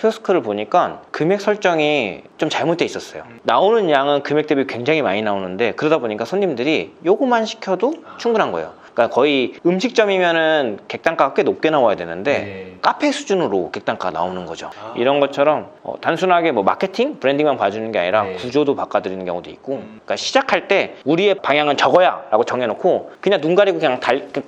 키오스크를 보니까 금액 설정이 좀 잘못돼 있었어요. 나오는 양은 금액 대비 굉장히 많이 나오는데 그러다 보니까 손님들이 요거만 시켜도 충분한 거예요. 그러니까 거의 음식점이면은 객단가가 꽤 높게 나와야 되는데 카페 수준으로 객단가가 나오는 거죠. 이런 것처럼 단순하게 뭐 마케팅, 브랜딩만 봐주는 게 아니라 구조도 바꿔드리는 경우도 있고, 그러니까 시작할 때 우리의 방향은 저거야라고 정해놓고 그냥 눈 가리고 그냥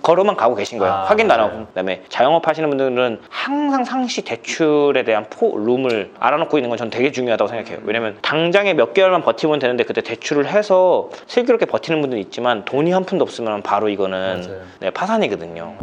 걸어만 가고 계신 거예요. 확인도 안 하고. 그다음에 자영업 하시는 분들은 항상 상시 대출에 대한 룸을 알아놓고 있는 건 전 되게 중요하다고 생각해요. 왜냐면 당장에 몇 개월만 버티면 되는데 그때 대출을 해서 슬기롭게 버티는 분들이 있지만 돈이 한 푼도 없으면 바로 이거는 네, 파산이거든요.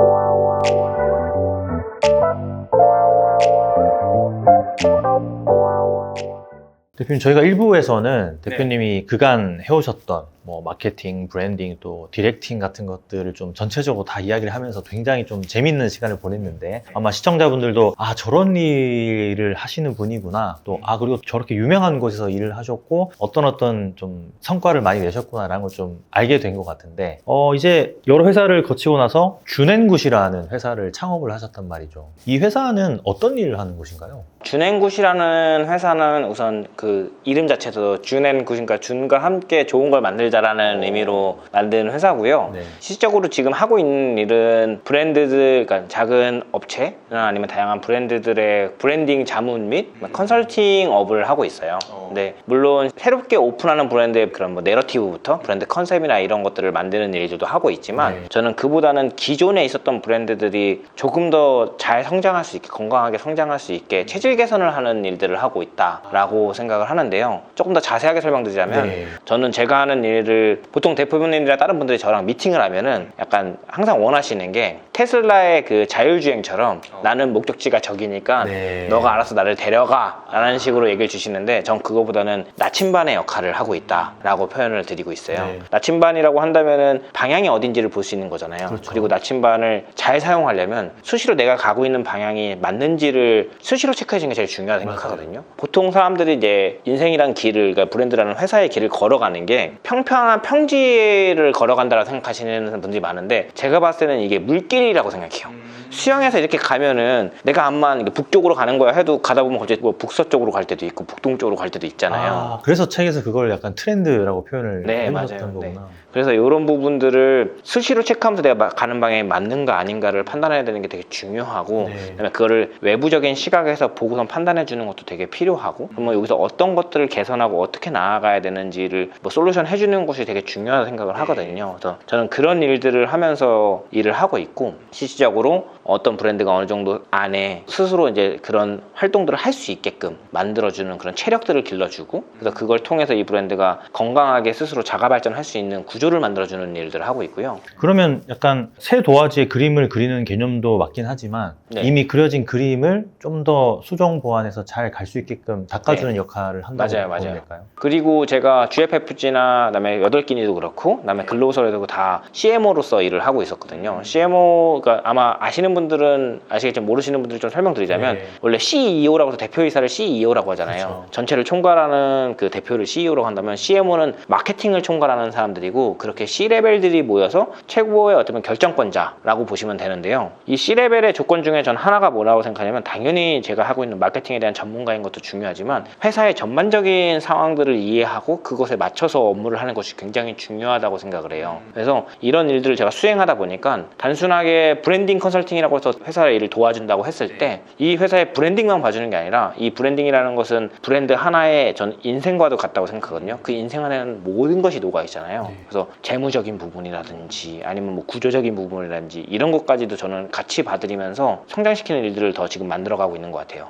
대표님, 저희가 1부에서는 대표님이 그간 해오셨던 뭐 마케팅, 브랜딩, 또 디렉팅 같은 것들을 좀 전체적으로 다 이야기를 하면서 굉장히 좀 재밌는 시간을 보냈는데, 아마 시청자분들도 아, 저런 일을 하시는 분이구나, 또 그리고 저렇게 유명한 곳에서 일을 하셨고 어떤 좀 성과를 많이 내셨구나라는 걸 좀 알게 된 것 같은데, 이제 여러 회사를 거치고 나서 준앤굿이라는 회사를 창업을 하셨단 말이죠. 이 회사는 어떤 일을 하는 곳인가요? 준앤굿이라는 회사는 우선 그 이름 자체도 준앤굿이니까 준과 함께 좋은 걸 만들자라는 의미로 만든 회사고요. 실질적으로 지금 하고 있는 일은 브랜드들, 그러니까 작은 업체나 아니면 다양한 브랜드들의 브랜딩 자문 및 컨설팅 업을 하고 있어요. 근데 물론 새롭게 오픈하는 브랜드의 그런 뭐 내러티브부터 브랜드 컨셉이나 이런 것들을 만드는 일들도 하고 있지만 저는 그보다는 기존에 있었던 브랜드들이 조금 더 잘 성장할 수 있게, 건강하게 성장할 수 있게 체질 개선을 하는 일들을 하고 있다라고 생각을 하는데요. 조금 더 자세하게 설명드리자면 저는 제가 하는 일을 보통 대표님이나 다른 분들이 저랑 미팅을 하면은 약간 항상 원하시는 게 테슬라의 그 자율주행처럼 나는 목적지가 저기니까 너가 알아서 나를 데려가 라는 식으로 얘기를 주시는데, 전 그거보다는 나침반의 역할을 하고 있다라고 표현을 드리고 있어요. 나침반이라고 한다면은 방향이 어딘지를 볼 수 있는 거잖아요. 그리고 나침반을 잘 사용하려면 수시로 내가 가고 있는 방향이 맞는지를 수시로 체크해주는 게 제일 중요하다고 생각하거든요. 보통 사람들이 이제 인생이란 길을, 그러니까 브랜드라는 회사의 길을 걸어가는 게 평평한 평지를 걸어간다고 생각하시는 분들이 많은데, 제가 봤을 때는 이게 물길이라고 생각해요. 수영해서 이렇게 가면은 내가 암만 북쪽으로 가는 거야 해도 가다 보면 갑자기 뭐 북서쪽으로 갈 때도 있고 북동쪽으로 갈 때도 있잖아요. 그래서 책에서 그걸 약간 트렌드라고 표현을 해주셨던 거구나. 그래서 이런 부분들을 수시로 체크하면서 내가 가는 방향이 맞는가 아닌가를 판단해야 되는 게 되게 중요하고, 그다음에 그거를 외부적인 시각에서 보고선 판단해 주는 것도 되게 필요하고, 그러면 여기서 어떤 것들을 개선하고 어떻게 나아가야 되는지를 뭐 솔루션 해주는 것이 되게 중요하다고 생각을 하거든요. 그래서 저는 그런 일들을 하면서 일을 하고 있고, 실질적으로 어떤 브랜드가 어느 정도 안에 스스로 이제 그런 활동들을 할 수 있게끔 만들어주는 그런 체력들을 길러주고, 그래서 그걸 통해서 이 브랜드가 건강하게 스스로 자가 발전할 수 있는 구조를 만들어주는 일들을 하고 있고요. 그러면 약간 새 도화지에 그림을 그리는 개념도 맞긴 하지만 이미 그려진 그림을 좀 더 수정 보완해서 잘 갈 수 있게끔 닦아주는 역할을 한다고 보면 될까요? 그리고 제가 GFFG나 그다음에 8끼니도 그렇고 그다음에 글로벌에도 다 CMO로서 일을 하고 있었거든요. CMO가 아마 아시는 분들은 아시겠지만 모르시는 분들 좀 설명드리자면 원래 CEO라고 해서 대표이사를 CEO라고 하잖아요. 전체를 총괄하는 그 대표를 CEO라고 한다면 CMO는 마케팅을 총괄하는 사람들이고, 그렇게 C레벨들이 모여서 최고의 어떤 결정권자라고 보시면 되는데요. 이 C레벨의 조건 중에 전 하나가 뭐라고 생각하냐면, 당연히 제가 하고 있는 마케팅에 대한 전문가인 것도 중요하지만 회사의 전반적인 상황들을 이해하고 그것에 맞춰서 업무를 하는 것이 굉장히 중요하다고 생각을 해요. 그래서 이런 일들을 제가 수행하다 보니까 단순하게 브랜딩 컨설팅이라고 해서 회사의 일을 도와준다고 했을 때 이 회사의 브랜딩만 봐주는 게 아니라, 이 브랜딩이라는 것은 브랜드 하나의 전 인생과도 같다고 생각하거든요. 그 인생 안에는 모든 것이 녹아 있잖아요. 그래서 재무적인 부분이라든지 아니면 뭐 구조적인 부분이라든지 이런 것까지도 저는 같이 봐드리면서 성장시키는 일들을 더 지금 만들어가고 있는 것 같아요.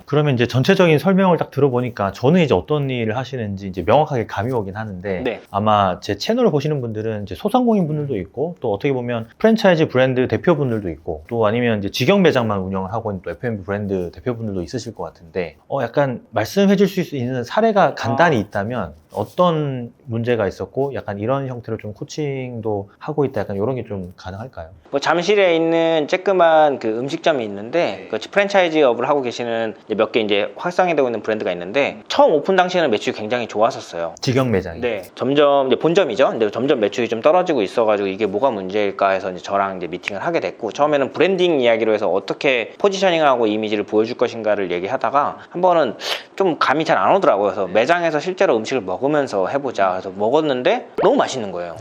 그러면 이제 전체적인 설명을 딱 들어보니까 저는 이제 어떤 일을 하시는지 이제 명확하게 감이 오긴 하는데, 아마 제 채널을 보시는 분들은 이제 소상공인 분들도 있고, 또 어떻게 보면 프랜차이즈 브랜드 대표분들도 있고, 또 아니면 이제 직영 매장만 운영을 하고 있는 또 F&B 브랜드 대표분들도 있으실 것 같은데, 약간 말씀해 줄 수 있는 사례가 간단히 있다면 어떤 문제가 있었고 약간 이런 형태로 좀 코칭도 하고 있다, 약간 이런 게 좀 가능할까요? 뭐 잠실에 있는 쬐끄만 그 음식점이 있는데 그 프랜차이즈업을 하고 계시는 몇 개 이제 활성이 되고 있는 브랜드가 있는데, 처음 오픈 당시에는 매출이 굉장히 좋았었어요. 직영 매장이. 점점 이제 본점이죠. 근데 점점 매출이 좀 떨어지고 있어가지고 이게 뭐가 문제일까 해서 이제 저랑 이제 미팅을 하게 됐고, 처음에는 브랜딩 이야기로 해서 어떻게 포지셔닝을 하고 이미지를 보여줄 것인가를 얘기하다가 한 번은 좀 감이 잘 안 오더라고요. 그래서 매장에서 실제로 음식을 먹으면서 해보자. 그래서 먹었는데 너무 맛있는 거예요.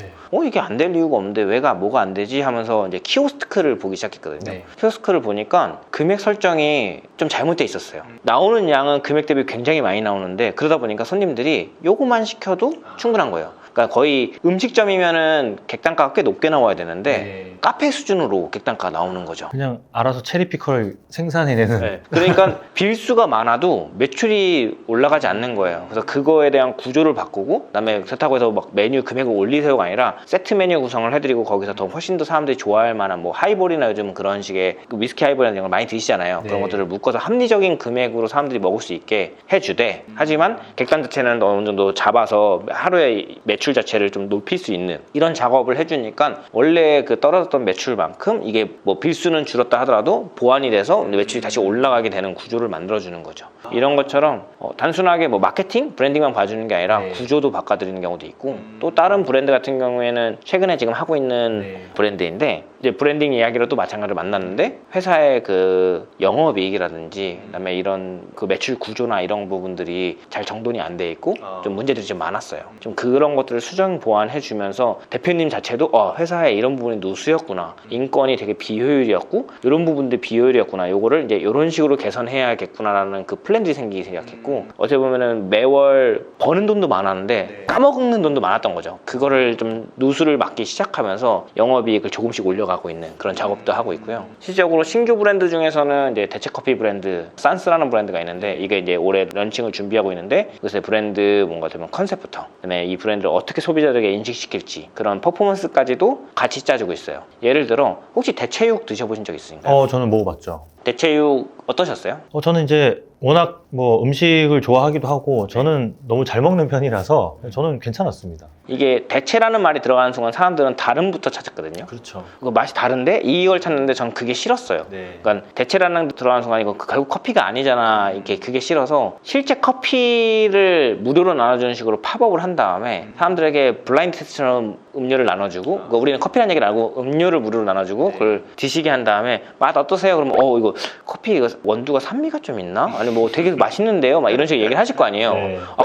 이게 안 될 이유가 없는데 뭐가 안 되지 하면서 이제 키오스크를 보기 시작했거든요. 키오스크를 보니까 금액 설정이 좀 잘못돼 있었어요. 나오는 양은 금액 대비 굉장히 많이 나오는데 그러다 보니까 손님들이 요거만 시켜도 충분한 거예요. 그러니까 거의 음식점이면은 객단가가 꽤 높게 나와야 되는데 카페 수준으로 객단가가 나오는 거죠. 그냥 알아서 체리피커를 생산해내는. 그러니까 빌수가 많아도 매출이 올라가지 않는 거예요. 그래서 그거에 대한 구조를 바꾸고 그다음에 그렇다고 해서 막 메뉴 금액을 올리세요가 아니라 세트 메뉴 구성을 해드리고 거기서 더 훨씬 더 사람들이 좋아할 만한 뭐 하이볼이나 요즘 그런 식의 위스키 하이볼이나 이런 걸 많이 드시잖아요. 그런 것들을 묶어서 합리적인 금액으로 사람들이 먹을 수 있게 해주되 하지만 객단 자체는 어느 정도 잡아서 하루에 매출 자체를 좀 높일 수 있는 이런 작업을 해주니까 원래 그 떨어졌던 매출만큼 이게 뭐 빌수는 줄었다 하더라도 보완이 돼서 매출이 다시 올라가게 되는 구조를 만들어주는 거죠. 이런 것처럼 단순하게 뭐 마케팅, 브랜딩만 봐주는 게 아니라 구조도 바꿔드리는 경우도 있고 또 다른 브랜드 같은 경우에는 최근에 지금 하고 있는 브랜드인데 이제 브랜딩 이야기로 또 마찬가지로 만났는데 회사의 그 영업이익이라든지 그다음에 이런 그 매출 구조나 이런 부분들이 잘 정돈이 안 돼 있고 좀 문제들이 좀 많았어요. 좀 그런 것들을 수정 보완해 주면서 대표님 자체도 회사에 이런 부분이 누수였구나, 인건이 되게 비효율이었고 이런 부분들 비효율이었구나, 요거를 이제 이런 식으로 개선해야겠구나라는 그 플랜들이 생기기 시작했고 어떻게 보면은 매월 버는 돈도 많았는데 까먹는 돈도 많았던 거죠. 그거를 좀 누수를 막기 시작하면서 영업이익을 조금씩 올려가고 있는 그런 작업도 하고 있고요. 실질적으로 신규 브랜드 중에서는 이제 대체커피 브랜드 산스라는 브랜드가 있는데 이게 이제 올해 런칭을 준비하고 있는데 그래서 브랜드 뭔가 되면 컨셉부터 그다음에 이 브랜드를 어떻게 소비자들에게 인식시킬지 그런 퍼포먼스까지도 같이 짜주고 있어요. 예를 들어 혹시 대체육 드셔보신 적 있으신가요? 저는 먹어봤죠. 대체육 어떠셨어요? 저는 이제 워낙 뭐 음식을 좋아하기도 하고 저는 너무 잘 먹는 편이라서 저는 괜찮았습니다. 이게 대체라는 말이 들어가는 순간 사람들은 다름부터 찾았거든요. 그렇죠. 그 맛이 다른데 이걸 찾는데 전 그게 싫었어요. 그러니까 대체라는 게 들어가는 순간 이거 결국 커피가 아니잖아. 이게 그게 싫어서 실제 커피를 무료로 나눠주는 식으로 팝업을 한 다음에 사람들에게 블라인드 테스트처럼 음료를 나눠주고 그러니까 우리는 커피라는 얘기를 알고 음료를 무료로 나눠주고 그걸 드시게 한 다음에 맛 어떠세요? 그러면 이거 커피 이거 원두가 산미가 좀 있나? 아니 뭐 되게 맛있는데요? 막 이런 식으로 얘기를 하실 거 아니에요.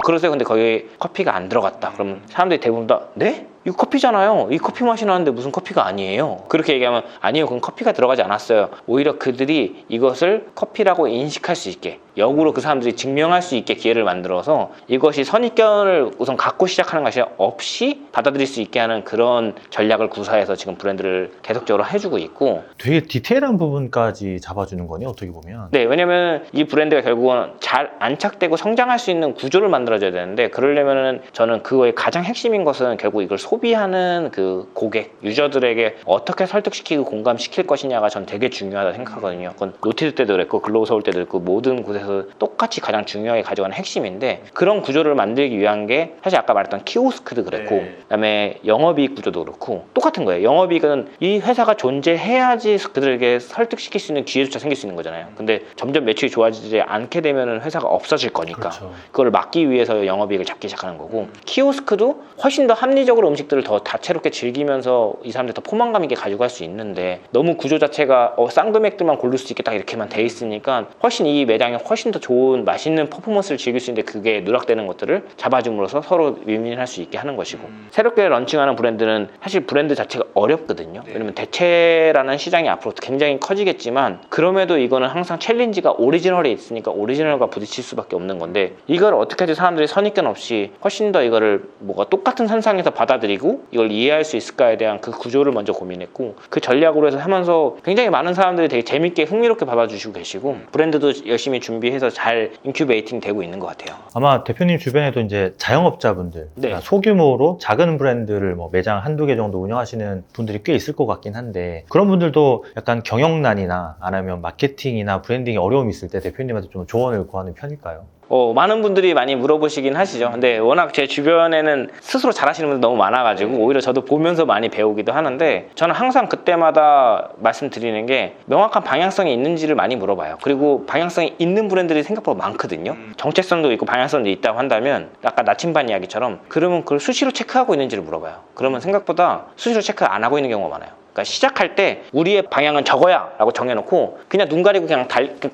그러세요? 근데 거기에 커피가 안 들어갔다. 그러면 사람들이 대부분 다 네? 이거 커피잖아요. 이 커피 맛이 나는데 무슨 커피가 아니에요. 그렇게 얘기하면 아니요, 그건 커피가 들어가지 않았어요. 오히려 그들이 이것을 커피라고 인식할 수 있게 역으로 그 사람들이 증명할 수 있게 기회를 만들어서 이것이 선입견을 우선 갖고 시작하는 것이 없이 받아들일 수 있게 하는 그런 전략을 구사해서 지금 브랜드를 계속적으로 해주고 있고 되게 디테일한 부분까지 잡아주는 거네요, 어떻게 보면. 네, 왜냐면 이 브랜드가 결국은 잘 안착되고 성장할 수 있는 구조를 만들어줘야 되는데 그러려면은 저는 그거의 가장 핵심인 것은 결국 이걸 소비하는 그 고객, 유저들에게 어떻게 설득시키고 공감시킬 것이냐가 전 되게 중요하다 생각하거든요. 그건 노티드 때도 그랬고 글로우 서울 때도 그랬고 모든 곳에서 똑같이 가장 중요하게 가져가는 핵심인데 그런 구조를 만들기 위한 게 사실 아까 말했던 키오스크도 그랬고 그다음에 영업이익 구조도 그렇고 똑같은 거예요. 영업이익은 이 회사가 존재해야지 그들에게 설득시킬 수 있는 기회조차 생길 수 있는 거잖아요. 근데 점점 매출이 좋아지지 않게 되면 회사가 없어질 거니까 그렇죠. 그걸 막기 위해서 영업이익을 잡기 시작하는 거고 키오스크도 훨씬 더 합리적으로 음식들을 더 다채롭게 즐기면서 이 사람들 더 포만감 있게 가지고 갈 수 있는데 너무 구조 자체가 싼 금액들만 고를 수 있게 딱 이렇게만 돼 있으니까 훨씬 이 매장에 훨씬 더 좋은 맛있는 퍼포먼스를 즐길 수 있는데 그게 누락되는 것들을 잡아줌으로써 서로 윈윈할 수 있게 하는 것이고 새롭게 런칭하는 브랜드는 사실 브랜드 자체가 어렵거든요. 왜냐면 대체라는 시장이 앞으로 굉장히 커지겠지만 그럼에도 이거는 항상 챌린지가 오리지널에 있으니까 오리지널과 부딪힐 수밖에 없는 건데 이걸 어떻게 해서 사람들이 선입견 없이 훨씬 더 이거를 뭐가 똑같은 선상에서 받아들이고 이걸 이해할 수 있을까에 대한 그 구조를 먼저 고민했고 그 전략으로 해서 하면서 굉장히 많은 사람들이 되게 재밌게 흥미롭게 받아주시고 계시고 브랜드도 열심히 준비해서 잘 인큐베이팅 되고 있는 것 같아요. 아마 대표님 주변에도 이제 자영업자분들, 네. 그러니까 소규모로 작은 브랜드를 뭐 매장 한두 개 정도 운영하시는 분들이 꽤 있을 것 같긴 한데 그런 분들도 약간 경영난이나 아니면 마케팅이나 브랜딩에 어려움이 있을 때 대표님한테 좀 조언을 구하는 편일까요? 많은 분들이 많이 물어보시긴 하시죠. 근데 워낙 제 주변에는 스스로 잘하시는 분들 너무 많아가지고 오히려 저도 보면서 많이 배우기도 하는데 저는 항상 그때마다 말씀드리는 게 명확한 방향성이 있는지를 많이 물어봐요. 그리고 방향성이 있는 브랜드들이 생각보다 많거든요. 정체성도 있고 방향성도 있다고 한다면 아까 나침반 이야기처럼 그러면 그걸 수시로 체크하고 있는지를 물어봐요. 그러면 생각보다 수시로 체크 안 하고 있는 경우가 많아요. 그러니까 시작할 때 우리의 방향은 저거야 라고 정해놓고 그냥 눈 가리고 그냥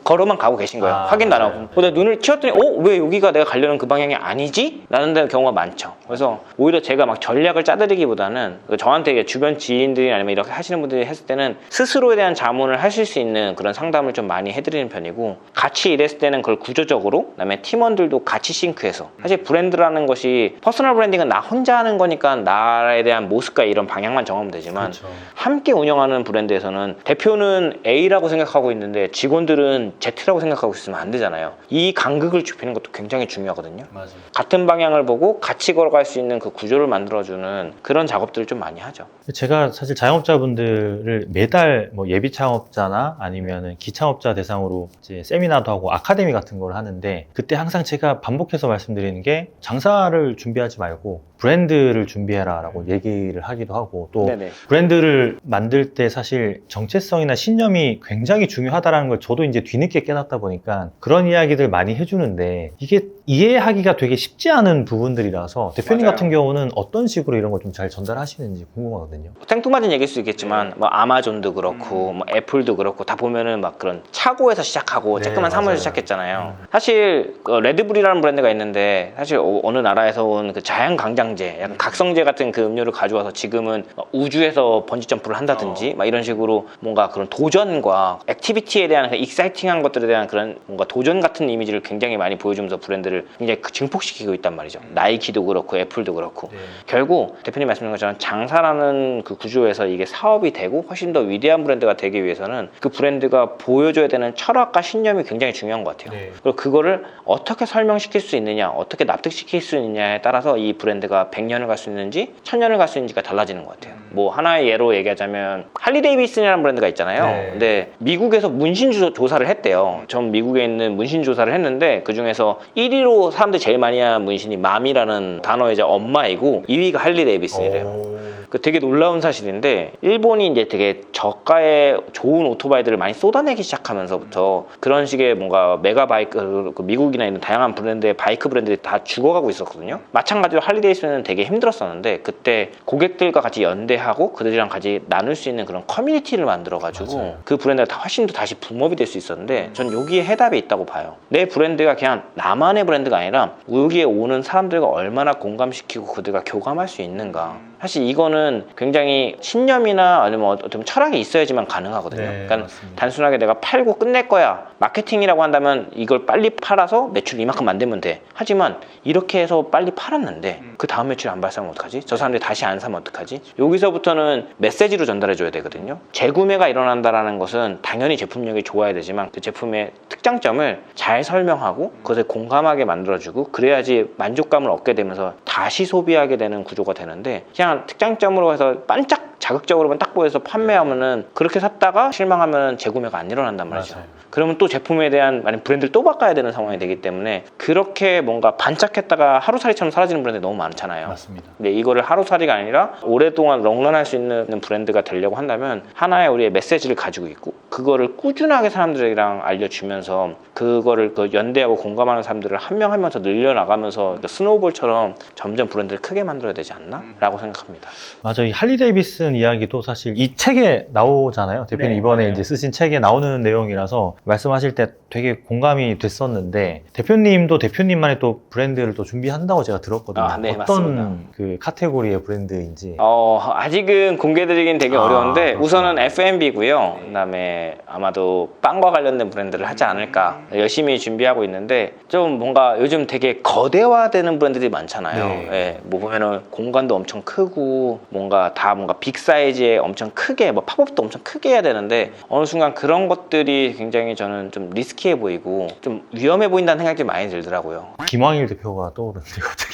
걸어만 가고 계신 거예요. 확인도 안 하고. 근데 눈을 튀었더니 왜 여기가 내가 가려는 그 방향이 아니지? 라는 경우가 많죠. 그래서 오히려 제가 막 전략을 짜드리기보다는 저한테 주변 지인들이 아니면 이렇게 하시는 분들이 했을 때는 스스로에 대한 자문을 하실 수 있는 그런 상담을 좀 많이 해드리는 편이고, 같이 일했을 때는 그걸 구조적으로, 그다음에 팀원들도 같이 싱크해서, 사실 브랜드라는 것이 퍼스널 브랜딩은 나 혼자 하는 거니까 나에 대한 모습과 이런 방향만 정하면 되지만 그렇죠. 함께 운영하는 브랜드에서는 대표는 A라고 생각하고 있는데 직원들은 Z라고 생각하고 있으면 안 되잖아요. 이 간극을 좁히는 것도 굉장히 중요하거든요. 맞아요. 같은 방향을 보고 같이 걸어갈 수 있는 그 구조를 만들어주는 그런 작업들을 좀 많이 하죠. 제가 사실 자영업자분들을 매달 뭐 예비 창업자나 아니면은 기창업자 대상으로 이제 세미나도 하고 아카데미 같은 걸 하는데, 그때 항상 제가 반복해서 말씀드리는 게 장사를 준비하지 말고 브랜드를 준비해라 라고 얘기를 하기도 하고, 또 네네. 브랜드를 만들 때 사실 정체성이나 신념이 굉장히 중요하다는 걸 저도 이제 뒤늦게 깨닫다 보니까 그런 이야기들 많이 해주는데, 이게 이해하기가 되게 쉽지 않은 부분들이라서 대표님 맞아요. 같은 경우는 어떤 식으로 이런 걸 좀 잘 전달하시는지 궁금하거든요. 생뚱맞은 얘기일 수 있겠지만 뭐 아마존도 그렇고 뭐 애플도 그렇고 다 보면은 막 그런 차고에서 시작하고 네, 조그만 사무실에서 맞아요. 시작했잖아요. 사실 레드불이라는 브랜드가 있는데, 사실 어느 나라에서 온 그 자연강장제, 약간 각성제 같은 그 음료를 가져와서 지금은 우주에서 번지점프를 한다든지 막 이런 식으로 뭔가 그런 도전과 액티비티에 대한 그 익사이팅한 것들에 대한 그런 뭔가 도전 같은 이미지를 굉장히 많이 보여주면서 브랜드를 굉장히 증폭시키고 있단 말이죠. 나이키도 그렇고 애플도 그렇고. 네. 결국 대표님 말씀하신 것처럼 장사라는 그 구조에서 이게 사업이 되고 훨씬 더 위대한 브랜드가 되기 위해서는 그 브랜드가 보여줘야 되는 철학과 신념이 굉장히 중요한 것 같아요. 네. 그리고 그거를 어떻게 설명시킬 수 있느냐, 어떻게 납득시킬 수 있느냐에 따라서 이 브랜드가 100년을 갈 수 있는지 1000년을 갈 수 있는지가 달라지는 것 같아요. 뭐 하나의 예로 얘기하자면 할리 데이비슨이라는 브랜드가 있잖아요. 네. 근데 미국에서 문신 조사를 했대요. 전 미국에 있는 문신 조사를 했는데 그 중에서 1위로 사람들이 제일 많이 한 문신이 맘이라는 단어이자 엄마이고 2위가 할리 데이비슨이래요. 그 되게 놀라운 사실인데, 일본이 이제 되게 저가의 좋은 오토바이들을 많이 쏟아내기 시작하면서부터 그런 식의 뭔가 메가바이크, 그 미국이나 있는 다양한 브랜드의 바이크 브랜드들이 다 죽어가고 있었거든요. 마찬가지로 할리데이슨은 되게 힘들었었는데, 그때 고객들과 같이 연대하고 그들이랑 같이 나눌 수 있는 그런 커뮤니티를 만들어가지고 맞아요. 그 브랜드가 훨씬 더 다시 붐업이 될 수 있었는데, 전 여기에 해답이 있다고 봐요. 내 브랜드가 그냥 나만의 브랜드가 아니라 여기에 오는 사람들과 얼마나 공감시키고 그들과 교감할 수 있는가. 사실 이거는 굉장히 신념이나 아니면 어떤 철학이 있어야지만 가능하거든요. 네, 그러니까 맞습니다. 단순하게 내가 팔고 끝낼 거야. 마케팅이라고 한다면 이걸 빨리 팔아서 매출 이만큼 만들면 돼. 하지만 이렇게 해서 빨리 팔았는데 그 다음 매출 안 발생하면 어떡하지? 저 사람들이 다시 안 사면 어떡하지? 여기서부터는 메시지로 전달해 줘야 되거든요. 재구매가 일어난다는 것은 당연히 제품력이 좋아야 되지만 그 제품의 특장점을 잘 설명하고 그것을 공감하게 만들어주고, 그래야지 만족감을 얻게 되면서 다시 소비하게 되는 구조가 되는데, 그냥 특장점으로 해서 반짝 자극적으로만 딱 보여서 판매하면은 그렇게 샀다가 실망하면 재구매가 안 일어난단 말이죠. 맞아요. 그러면 또 제품에 대한 만약 브랜드를 또 바꿔야 되는 상황이 되기 때문에, 그렇게 뭔가 반짝했다가 하루살이처럼 사라지는 브랜드 너무 많잖아요. 맞습니다. 근데 이거를 하루살이가 아니라 오랫동안 롱런할 수 있는 브랜드가 되려고 한다면 하나의 우리의 메시지를 가지고 있고 그거를 꾸준하게 사람들이랑 알려주면서 그거를 그 연대하고 공감하는 사람들을 한 명 한 명 더 늘려나가면서 스노우볼처럼 점점 브랜드를 크게 만들어야 되지 않나? 라고 생각합니다. 맞아요. 이 할리 데이비슨 이야기도 사실 이 책에 나오잖아요. 대표님 네, 이번에 맞아요. 이제 쓰신 책에 나오는 내용이라서 말씀하실 때 되게 공감이 됐었는데, 대표님도 대표님만의 또 브랜드를 또 준비한다고 제가 들었거든요. 아, 네, 어떤 맞습니다. 그 카테고리의 브랜드인지. 아직은 공개드리긴 되게 어려운데, 그렇구나. 우선은 F&B고요. 그다음에 아마도 빵과 관련된 브랜드를 하지 않을까 열심히 준비하고 있는데, 좀 뭔가 요즘 되게 거대화되는 브랜드들이 많잖아요. 네. 예, 뭐 보면은 공간도 엄청 크고 뭔가 다 뭔가 빅 사이즈에 엄청 크게, 뭐 팝업도 엄청 크게 해야 되는데, 어느 순간 그런 것들이 굉장히 저는 좀 리스키해 보이고 좀 위험해 보인다는 생각이 많이 들더라고요. 김광일 대표가 떠오르는데 갑자기.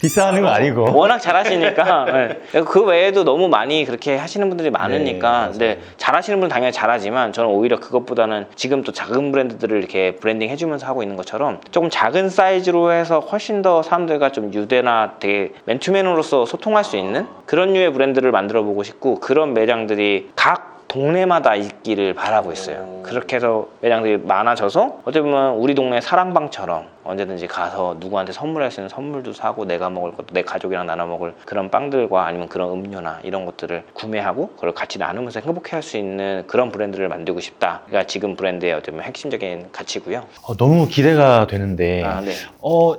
디스하는 거 아니고. 워낙 잘하시니까. 네. 그 외에도 너무 많이 그렇게 하시는 분들이 많으니까. 네, 근데 잘하시는 분은 당연히 잘하지만 저는 오히려 그것보다는 지금 또 작은 브랜드들을 이렇게 브랜딩 해주면서 하고 있는 것처럼 조금 작은 사이즈로 해서 훨씬 더 사람들과 좀 유대나 되게 맨투맨으로서 소통할 수 있는 그런 류의 브랜드를 만들어 보고 싶고, 그런 매장들이 각 동네마다 있기를 바라고 있어요. 그렇게 해서 매장들이 많아져서 어떻게 보면 우리 동네 사랑방처럼 언제든지 가서 누구한테 선물할 수 있는 선물도 사고 내가 먹을 것도 내 가족이랑 나눠 먹을 그런 빵들과 아니면 그런 음료나 이런 것들을 구매하고 그걸 같이 나누면서 행복해할 수 있는 그런 브랜드를 만들고 싶다가 지금 브랜드의 어떤 핵심적인 가치고요. 너무 기대가 되는데 네.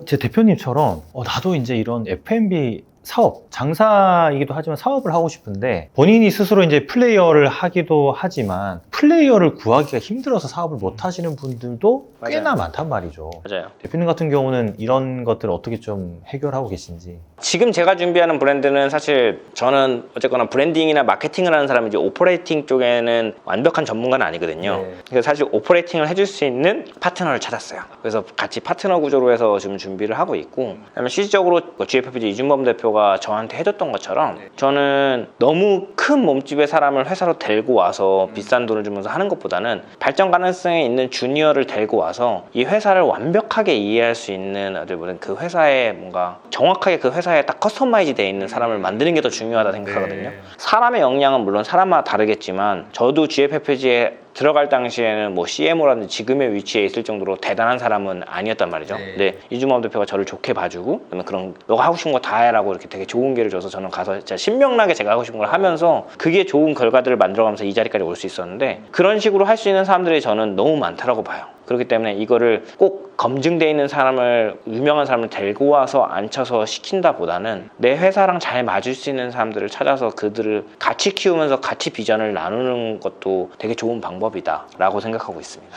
제 대표님처럼 나도 이제 이런 F&B 사업, 장사이기도 하지만 사업을 하고 싶은데 본인이 스스로 이제 플레이어를 하기도 하지만 플레이어를 구하기가 힘들어서 사업을 못 하시는 분들도 꽤나 많단 말이죠. 맞아요. 대표님 같은 경우는 이런 것들을 어떻게 좀 해결하고 계신지. 지금 제가 준비하는 브랜드는 사실 저는 어쨌거나 브랜딩이나 마케팅을 하는 사람이 이제 오퍼레이팅 쪽에는 완벽한 전문가는 아니거든요. 네. 그래서 사실 오퍼레이팅을 해줄 수 있는 파트너를 찾았어요. 그래서 같이 파트너 구조로 해서 지금 준비를 하고 있고, 그다음에 실질적으로 GFPG 이준범 대표가 저한테 해줬던 것처럼 저는 너무 큰 몸집의 사람을 회사로 데리고 와서 비싼 돈을 주면서 하는 것보다는 발전 가능성이 있는 주니어를 데리고 와서 이 회사를 완벽하게 이해할 수 있는 그 회사에 뭔가 정확하게 그 회사에 딱 커스터마이즈 되어 있는 사람을 만드는 게 더 중요하다 생각하거든요. 사람의 역량은 물론 사람마다 다르겠지만 저도 GFPG에 들어갈 당시에는 뭐 CMO라든지 지금의 위치에 있을 정도로 대단한 사람은 아니었단 말이죠. 근데 이준범 대표가 저를 좋게 봐주고 그다음에 그런 너가 하고 싶은 거 다 해라고 이렇게 되게 좋은 기회를 줘서 저는 가서 진짜 신명나게 제가 하고 싶은 걸 하면서 그게 좋은 결과들을 만들어가면서 이 자리까지 올 수 있었는데 그런 식으로 할 수 있는 사람들이 저는 너무 많다라고 봐요. 그렇기 때문에 이거를 꼭 검증되어 있는 사람을 유명한 사람을 데리고 와서 앉혀서 시킨다 보다는 내 회사랑 잘 맞을 수 있는 사람들을 찾아서 그들을 같이 키우면서 같이 비전을 나누는 것도 되게 좋은 방법이다 라고 생각하고 있습니다.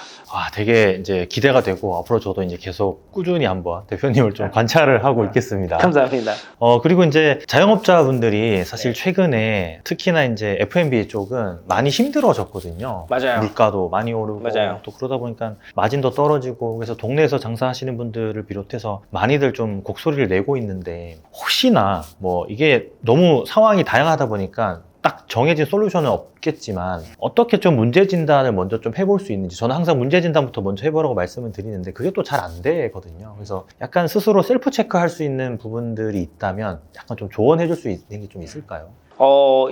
되게 이제 기대가 되고 앞으로 저도 이제 계속 꾸준히 한번 대표님을 좀 관찰을 하고 있겠습니다. 감사합니다. 그리고 이제 자영업자분들이 사실 최근에 특히나 이제 F&B 쪽은 많이 힘들어졌거든요. 맞아요. 물가도 많이 오르고 맞아요. 또 그러다 보니까 마진도 떨어지고 그래서 동네에서 장사하시는 분들을 비롯해서 많이들 좀 곡소리를 내고 있는데 혹시나 뭐 이게 너무 상황이 다양하다 보니까 딱 정해진 솔루션은 없겠지만 어떻게 좀 문제 진단을 먼저 좀 해볼 수 있는지 저는 항상 문제 진단부터 먼저 해보라고 말씀을 드리는데 그게 또 잘 안 되거든요. 그래서 약간 스스로 셀프 체크할 수 있는 부분들이 있다면 약간 좀 조언해 줄 수 있는 게 좀 있을까요?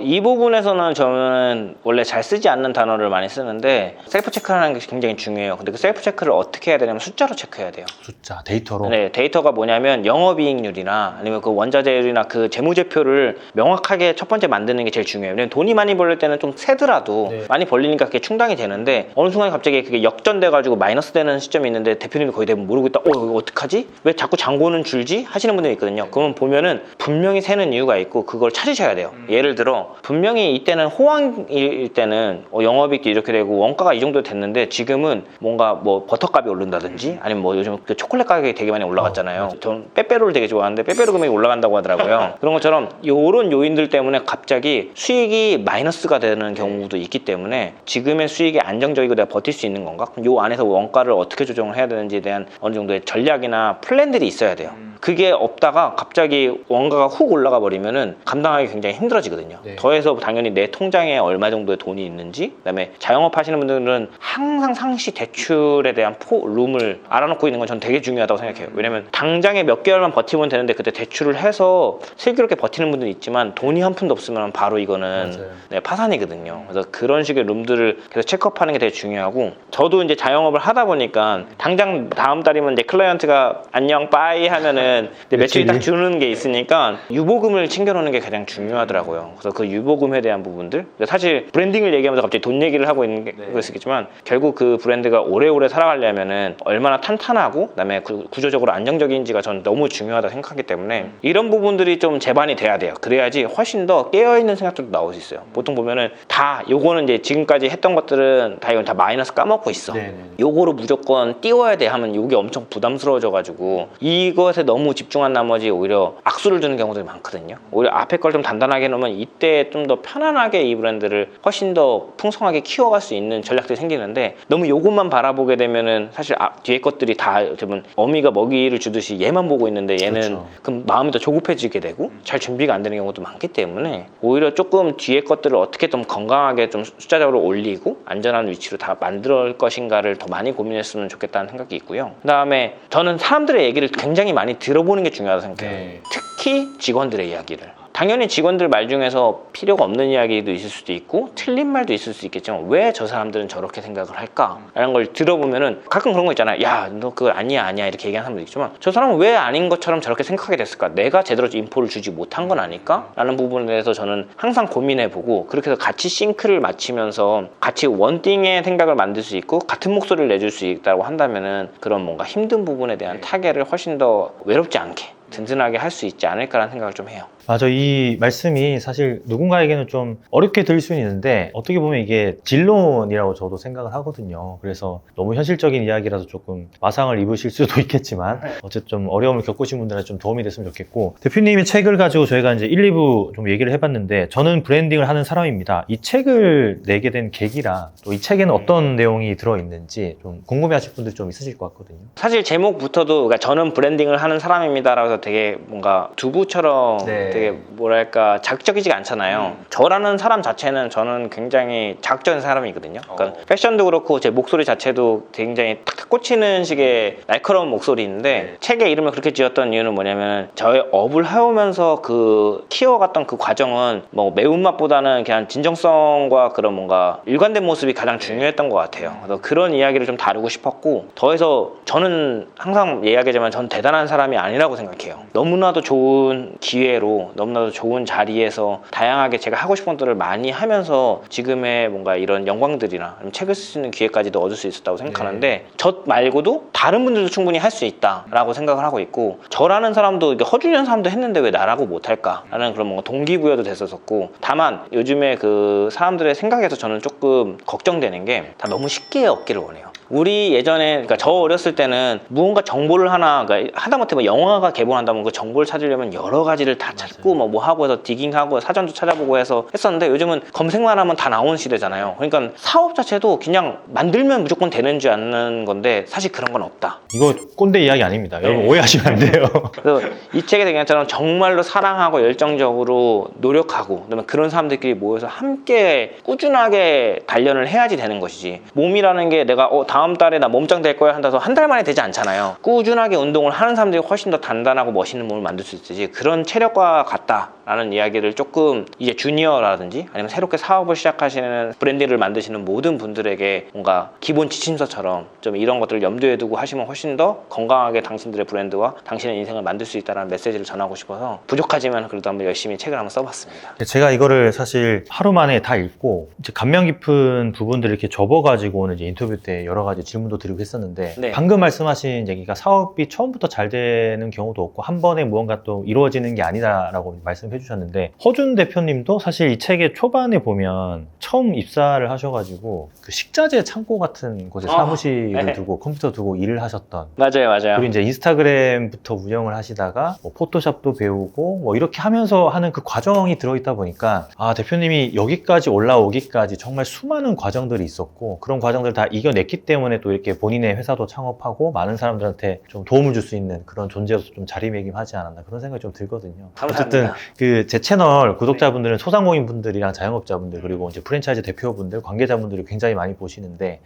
이 부분에서는 저는 원래 잘 쓰지 않는 단어를 많이 쓰는데 셀프 체크하는 게 굉장히 중요해요. 근데 그 셀프 체크를 어떻게 해야 되냐면 숫자로 체크해야 돼요. 숫자, 데이터로? 네, 데이터가 뭐냐면 영업이익률이나 아니면 그 원자재율이나 그 재무제표를 명확하게 첫 번째 만드는 게 제일 중요해요. 왜냐면 돈이 많이 벌릴 때는 좀 세더라도 많이 벌리니까 그게 충당이 되는데 어느 순간 갑자기 그게 역전돼가지고 마이너스 되는 시점이 있는데 대표님이 거의 대부분 모르고 있다. 이거 어떡하지? 왜 자꾸 잔고는 줄지? 하시는 분들이 있거든요. 그러면 보면은 분명히 새는 이유가 있고 그걸 찾으셔야 돼요. 예를 들어 분명히 이때는 호황일 때는 영업이익도 이렇게 되고 원가가 이 정도 됐는데 지금은 뭔가 뭐 버터값이 오른다든지 아니면 뭐 요즘 그 초콜릿 가격이 되게 많이 올라갔잖아요. 저는 빼빼로를 되게 좋아하는데 빼빼로 금액이 올라간다고 하더라고요. 그런 것처럼 요런 요인들 때문에 갑자기 수익이 마이너스가 되는 경우도 있기 때문에 지금의 수익이 안정적이고 내가 버틸 수 있는 건가? 그럼 요 안에서 원가를 어떻게 조정을 해야 되는지에 대한 어느 정도의 전략이나 플랜들이 있어야 돼요. 그게 없다가 갑자기 원가가 훅 올라가 버리면은 감당하기 굉장히 힘들어지거든요. 더해서 당연히 내 통장에 얼마 정도의 돈이 있는지, 그다음에 자영업 하시는 분들은 항상 상시 대출에 대한 룸을 알아놓고 있는 건 전 되게 중요하다고 생각해요. 왜냐면 당장에 몇 개월만 버티면 되는데 그때 대출을 해서 슬기롭게 버티는 분들이 있지만 돈이 한 푼도 없으면 바로 이거는 파산이거든요. 그래서 그런 식의 룸들을 계속 체크업하는 게 되게 중요하고, 저도 이제 자영업을 하다 보니까 당장 다음 달이면 이제 클라이언트가 안녕 빠이 하면은 매출이 딱 주는 게 있으니까 유보금을 챙겨놓는 게 가장 중요하더라고요. 그래서 그 유보금에 대한 부분들, 사실 브랜딩을 얘기하면서 갑자기 돈 얘기를 하고 있는 게 있겠지만 결국 그 브랜드가 오래오래 살아가려면은 얼마나 탄탄하고 그다음에 구조적으로 안정적인지가 전 너무 중요하다 생각하기 때문에 이런 부분들이 좀 제반이 돼야 돼요. 그래야지 훨씬 더 깨어있는 생각들도 나올 수 있어요. 보통 보면은 다 요거는 이제 지금까지 했던 것들은 다 이건 다 마이너스 까먹고 있어. 요거로 무조건 띄워야 돼 하면 요게 엄청 부담스러워져 가지고 이것에 너무 집중한 나머지 오히려 악수를 주는 경우들이 많거든요. 오히려 앞에 걸 좀 단단하게 놓으면 이때 좀 더 편안하게 이 브랜드를 훨씬 더 풍성하게 키워갈 수 있는 전략들이 생기는데 너무 요것만 바라보게 되면은 사실 뒤에 것들이 다 어쩌면 어미가 먹이를 주듯이 얘만 보고 있는데 얘는 그럼 마음이 더 조급해지게 되고 잘 준비가 안 되는 경우도 많기 때문에 오히려 조금 뒤에 것들을 어떻게 좀 건강하게 좀 숫자적으로 올리고 안전한 위치로 다 만들 것인가를 더 많이 고민했으면 좋겠다는 생각이 있고요. 그 다음에 저는 사람들의 얘기를 굉장히 많이 들어보는 게 중요하다고 생각해요. 특히 직원들의 이야기를. 당연히 직원들 말 중에서 필요가 없는 이야기도 있을 수도 있고 틀린 말도 있을 수 있겠지만 왜 저 사람들은 저렇게 생각을 할까? 라는 걸 들어보면은 가끔 그런 거 있잖아요. 야, 너 그거 아니야 이렇게 얘기하는 사람도 있지만 저 사람은 왜 아닌 것처럼 저렇게 생각하게 됐을까? 내가 제대로 인포를 주지 못한 건 아닐까? 라는 부분에 대해서 저는 항상 고민해보고 그렇게 해서 같이 싱크를 맞추면서 같이 원띵의 생각을 만들 수 있고 같은 목소리를 내줄 수 있다고 한다면은 그런 뭔가 힘든 부분에 대한 타개를 훨씬 더 외롭지 않게 든든하게 할 수 있지 않을까라는 생각을 좀 해요. 맞아. 이 말씀이 사실 누군가에게는 좀 어렵게 들릴 수는 있는데 어떻게 보면 이게 진론이라고 저도 생각을 하거든요. 그래서 너무 현실적인 이야기라서 조금 마상을 입으실 수도 있겠지만 어쨌든 좀 어려움을 겪으신 분들한테 좀 도움이 됐으면 좋겠고 대표님의 책을 가지고 저희가 이제 1, 2부 좀 얘기를 해봤는데 저는 브랜딩을 하는 사람입니다. 이 책을 내게 된 계기라 또 이 책에는 어떤 내용이 들어있는지 좀 궁금해하실 분들 좀 있으실 것 같거든요. 사실 제목부터도 그러니까 저는 브랜딩을 하는 사람입니다라고 해서 되게 뭔가 두부처럼 되게 뭐랄까 자극적이지가 않잖아요. 저라는 사람 자체는 저는 굉장히 자극적인 사람이거든요. 그러니까 패션도 그렇고 제 목소리 자체도 굉장히 탁탁 꽂히는 식의 날카로운 목소리인데 책의 이름을 그렇게 지었던 이유는 뭐냐면 저의 업을 해오면서 그 키워갔던 그 과정은 뭐 매운맛보다는 그냥 진정성과 그런 뭔가 일관된 모습이 가장 중요했던 것 같아요. 그래서 그런 이야기를 좀 다루고 싶었고 더해서 저는 항상 이야기하지만 전 대단한 사람이 아니라고 생각해요. 너무나도 좋은 기회로 너무나도 좋은 자리에서 다양하게 제가 하고 싶은 것들을 많이 하면서 지금의 뭔가 이런 영광들이나 아니면 책을 쓸 수 있는 기회까지도 얻을 수 있었다고 생각하는데 저 말고도 다른 분들도 충분히 할 수 있다라고 생각을 하고 있고 저라는 사람도 이게 허준현 사람도 했는데 왜 나라고 못할까라는 그런 뭔가 동기부여도 됐었고 다만 요즘에 그 사람들의 생각에서 저는 조금 걱정되는 게 다 너무 쉽게 얻기를 원해요. 우리 예전에 그러니까 저 어렸을 때는 무언가 정보를 하나 그러니까 하다못해 뭐 영화가 개봉한다면 그 정보를 찾으려면 여러 가지를 다 찾고 뭐 하고 해서 디깅하고 사전도 찾아보고 해서 했었는데 요즘은 검색만 하면 다 나오는 시대잖아요. 그러니까 사업 자체도 그냥 만들면 무조건 되는 줄 아는 건데 사실 그런 건 없다. 이거 꼰대 이야기 아닙니다. 여러분 오해하시면 안 돼요. 그래서 이 책의 대견처럼 정말로 사랑하고 열정적으로 노력하고 그다음에 그런 사람들끼리 모여서 함께 꾸준하게 단련을 해야지 되는 것이지 몸이라는 게 내가 다음 달에 나 몸짱 될 거야 한다서 한 달 만에 되지 않잖아요. 꾸준하게 운동을 하는 사람들이 훨씬 더 단단하고 멋있는 몸을 만들 수 있지 그런 체력과 같다라는 이야기를 조금 이제 주니어라든지 아니면 새롭게 사업을 시작하시는 브랜드를 만드시는 모든 분들에게 뭔가 기본 지침서처럼 좀 이런 것들을 염두에 두고 하시면 훨씬 더 건강하게 당신들의 브랜드와 당신의 인생을 만들 수 있다는 메시지를 전하고 싶어서 부족하지만 그래도 한번 열심히 책을 한번 써봤습니다. 제가 이거를 사실 하루 만에 다 읽고 이제 감명 깊은 부분들을 이렇게 접어가지고 이제 인터뷰 때 여러 가지 질문도 드리고 했었는데 방금 말씀하신 얘기가 사업이 처음부터 잘 되는 경우도 없고 한 번에 무언가 또 이루어지는 게 아니다라고 말씀해 주셨는데 허준 대표님도 사실 이 책의 초반에 보면 처음 입사를 하셔가지고 그 식자재 창고 같은 곳에 사무실을 두고 컴퓨터 두고 일을 하셨던 맞아요. 그리고 이제 인스타그램부터 운영을 하시다가 뭐 포토샵도 배우고 뭐 이렇게 하면서 하는 그 과정이 들어있다 보니까 아 대표님이 여기까지 올라오기까지 정말 수많은 과정들이 있었고 그런 과정들을 다 이겨냈기 때문에 또 이렇게 본인의 회사도 창업하고 많은 사람들한테 좀 도움을 줄 수 있는 그런 존재로서 좀 자리매김하지 않았나 그런 생각이 좀 들거든요. 감사합니다. 어쨌든 그 제 채널 구독자분들은 소상공인 분들이랑 자영업자분들 그리고 이제 프랜차이즈 대표분들 관계자분들이 굉장히 많이 보시는데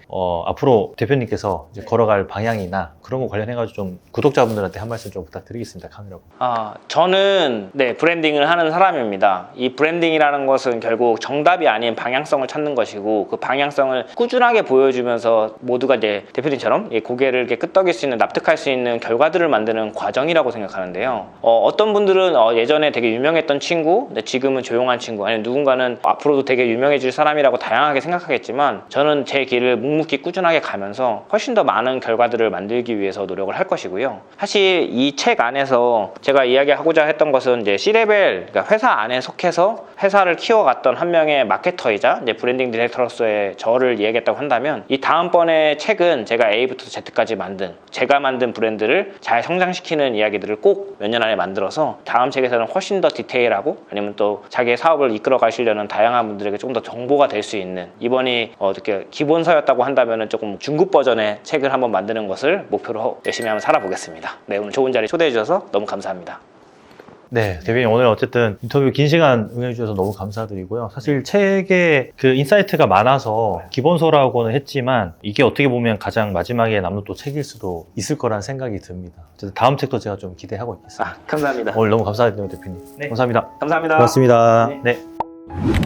앞으로 대표님께서 이제 걸어갈 방향이나 그런 거 관련해가지고 좀 구독자분들한테 한 말씀 좀 부탁드리겠습니다. 카메라로. 저는 브랜딩을 하는 사람입니다. 이 브랜딩이라는 것은 결국 정답이 아닌 방향성을 찾는 것이고 그 방향성을 꾸준하게 보여주면서 모두가 이제 대표님처럼 고개를 이렇게 끄덕일 수 있는 납득할 수 있는 결과들을 만드는 과정이라고 생각하는데요. 어떤 분들은 예전에 되게 유명했던 친구, 근데 지금은 조용한 친구, 아니면 누군가는 앞으로도 되게 유명해질 사람이라고 다양하게 생각하겠지만 저는 제 길을 묵묵히 꾸준하게 가면서 훨씬 더 많은 결과들을 만들기 위해서 노력을 할 것이고요. 사실 이 책 안에서 제가 이야기하고자 했던 것은 이제 C레벨, 그러니까 회사 안에 속해서 회사를 키워갔던 한 명의 마케터이자 이제 브랜딩 디렉터로서의 저를 이야기했다고 한다면 이 다음번에 책은 제가 A부터 Z까지 제가 만든 브랜드를 잘 성장시키는 이야기들을 꼭 몇 년 안에 만들어서 다음 책에서는 훨씬 더 디테일하고 아니면 또 자기의 사업을 이끌어 가시려는 다양한 분들에게 좀 더 정보가 될 수 있는 이번이 어떻게 기본서였다고 한다면 조금 중급 버전의 책을 한번 만드는 것을 목표로 열심히 한번 살아보겠습니다. 네, 오늘 좋은 자리 초대해 주셔서 너무 감사합니다. 네, 대표님 오늘 어쨌든 인터뷰 긴 시간 응해주셔서 너무 감사드리고요. 사실 책에 그 인사이트가 많아서 기본서라고는 했지만 이게 어떻게 보면 가장 마지막에 남는 또 책일 수도 있을 거란 생각이 듭니다. 어쨌든 다음 책도 제가 좀 기대하고 있겠습니다. 감사합니다. 오늘 너무 감사드립니다, 대표님. 네. 감사합니다. 감사합니다. 고맙습니다. 네. 네.